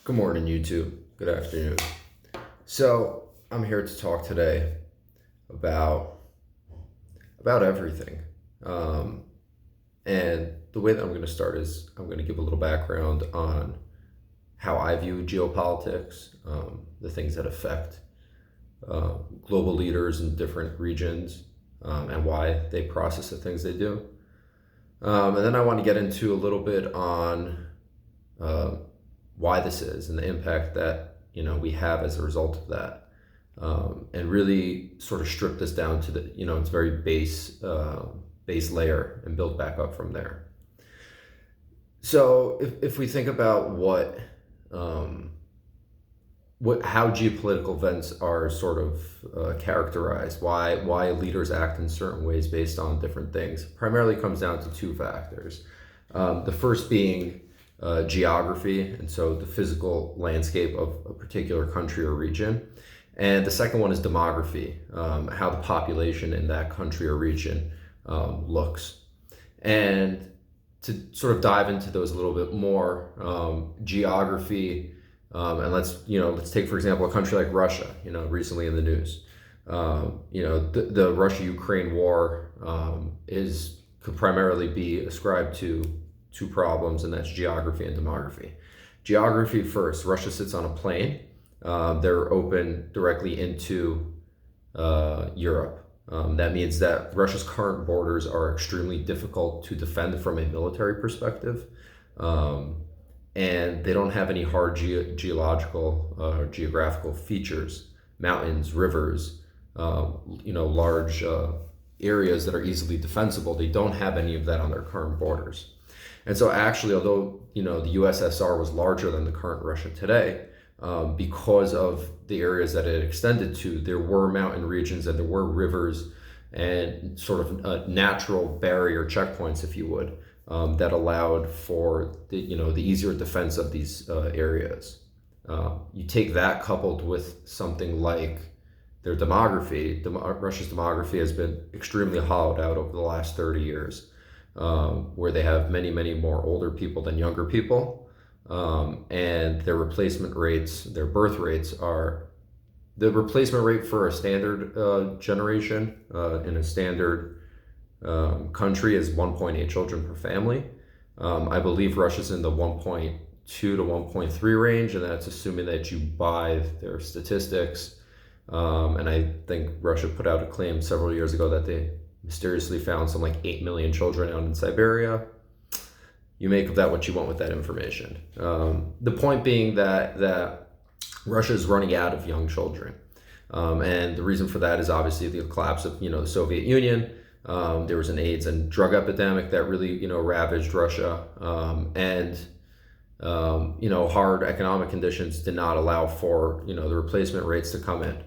Good morning, YouTube. Good afternoon. So I'm here to talk today about everything. And the way that I'm going to start is I'm going to give a little background on how I view geopolitics, the things that affect global leaders in different regions, and why they process the things they do. And then I want to get into a little bit on why this is and the impact that we have as a result of that, and really sort of strip this down to the its very base layer and build back up from there. So if we think about how geopolitical events are sort of characterized, why leaders act in certain ways based on different things, primarily comes down to two factors. The first being geography, and so the physical landscape of a particular country or region. And the second one is demography, how the population in that country or region looks. And to sort of dive into those a little bit more, geography, and let's take, for example, a country like Russia, recently in the news. The Russia-Ukraine war could primarily be ascribed to two problems, and that's geography and demography. Geography first. Russia sits on a plain. They're open directly into Europe. That means that Russia's current borders are extremely difficult to defend from a military perspective, and they don't have any hard geological geographical features, mountains, rivers, large areas that are easily defensible. They don't have any of that on their current borders. And so actually, although the USSR was larger than the current Russia today, because of the areas that it extended to, there were mountain regions and there were rivers and sort of natural barrier checkpoints, if you would, that allowed for the easier defense of these areas. You take that coupled with something like their demography. Russia's demography has been extremely hollowed out over the last 30 years. Where they have many, many more older people than younger people, and their replacement rates, their birth rates the replacement rate for a standard generation in a standard country is 1.8 children per family. I believe Russia's in the 1.2 to 1.3 range, and that's assuming that you buy their statistics. And I think Russia put out a claim several years ago that they mysteriously found some 8 million children out in Siberia. You make of that what you want with that information. The point being that Russia is running out of young children. And the reason for that is obviously the collapse of the Soviet Union. There was an AIDS and drug epidemic that really ravaged Russia. And hard economic conditions did not allow for the replacement rates to come in.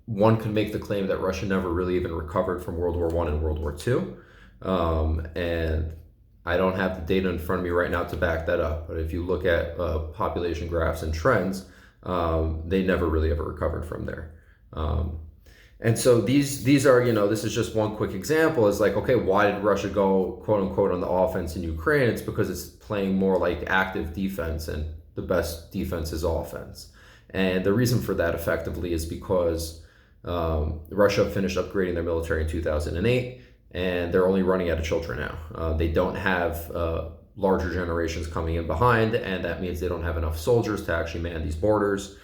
One could make the claim that Russia never really even recovered from World War I and World War II. And I don't have the data in front of me right now to back that up. But if you look at population graphs and trends, they never really ever recovered from there. And so these are, this is just one quick example. Is okay, why did Russia go, quote unquote, on the offense in Ukraine? It's because it's playing more like active defense, and the best defense is offense. And the reason for that effectively is because Russia finished upgrading their military in 2008, and they're only running out of children now. They don't have larger generations coming in behind, and that means they don't have enough soldiers to actually man these borders,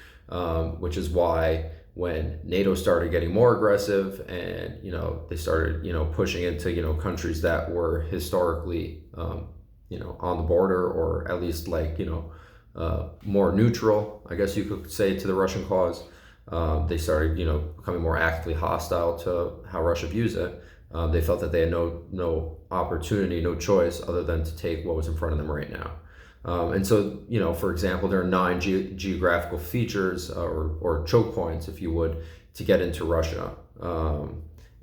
which is why when NATO started getting more aggressive and they started pushing into countries that were historically on the border, or at least more neutral, I guess you could say, to the Russian cause. They started, becoming more actively hostile to how Russia views it. They felt that they had no opportunity, no choice other than to take what was in front of them right now. And so, for example, there are 9 geographical features or choke points, if you would, to get into Russia.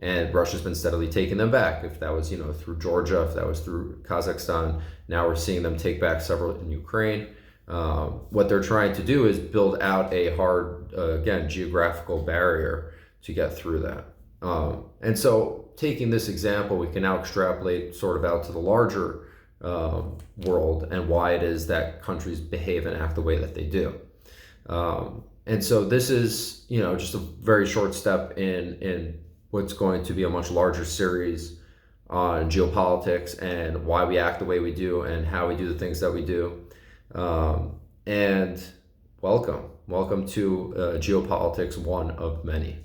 And Russia's been steadily taking them back. If that was, through Georgia, if that was through Kazakhstan, now we're seeing them take back several in Ukraine. What they're trying to do is build out a hard, again, geographical barrier to get through that. And so taking this example, we can now extrapolate sort of out to the larger world and why it is that countries behave and act the way that they do. And so this is, just a very short step in what's going to be a much larger series on geopolitics and why we act the way we do and how we do the things that we do. And welcome to Geopolitics, one of many.